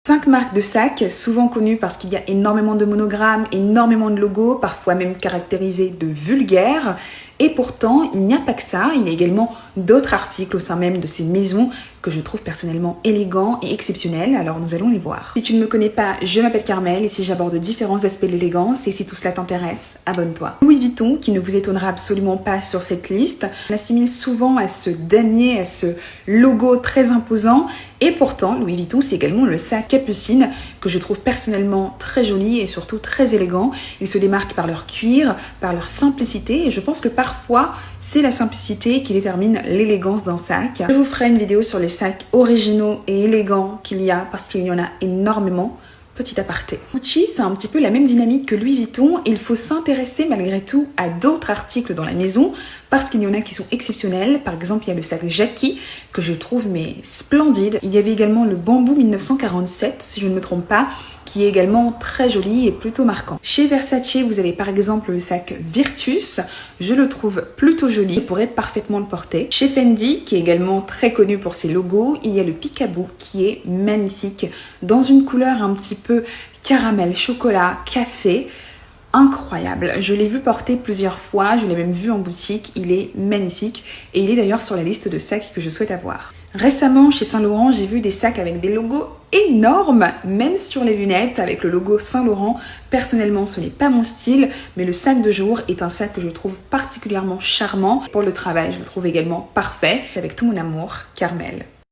5 marques de sacs, souvent connues parce qu'il y a énormément de monogrammes, énormément de logos, parfois même caractérisés de vulgaires. Et pourtant, il n'y a pas que ça, il y a également d'autres articles au sein même de ces maisons que je trouve personnellement élégants et exceptionnels, alors nous allons les voir. Si tu ne me connais pas, je m'appelle Carmel, ici j'aborde différents aspects de l'élégance et si tout cela t'intéresse, abonne-toi. Louis Vuitton, qui ne vous étonnera absolument pas sur cette liste, l'assimile souvent à ce damier, à ce logo très imposant et pourtant, Louis Vuitton, c'est également le sac Capucine que je trouve personnellement très joli et surtout très élégant. Ils se démarquent par leur cuir, par leur simplicité et je pense que parfois, c'est la simplicité qui détermine l'élégance d'un sac. Je vous ferai une vidéo sur les sacs originaux et élégants qu'il y a parce qu'il y en a énormément. Petit aparté. Gucci, c'est un petit peu la même dynamique que Louis Vuitton. Il faut s'intéresser malgré tout à d'autres articles dans la maison parce qu'il y en a qui sont exceptionnels. Par exemple, il y a le sac Jackie que je trouve mais splendide. Il y avait également le bambou 1947, si je ne me trompe pas, qui est également très joli et plutôt marquant. Chez Versace, vous avez par exemple le sac Virtus. Je le trouve plutôt joli, je pourrais parfaitement le porter. Chez Fendi, qui est également très connu pour ses logos, il y a le Picaboo qui est magnifique dans une couleur un petit peu caramel, chocolat, café. Incroyable, je l'ai vu porter plusieurs fois, je l'ai même vu en boutique, il est magnifique et il est d'ailleurs sur la liste de sacs que je souhaite avoir. Récemment, chez Saint Laurent, j'ai vu des sacs avec des logos énormes, même sur les lunettes, avec le logo Saint Laurent. Personnellement, ce n'est pas mon style, mais le sac de jour est un sac que je trouve particulièrement charmant. Pour le travail, je le trouve également parfait. Avec tout mon amour, Carmel.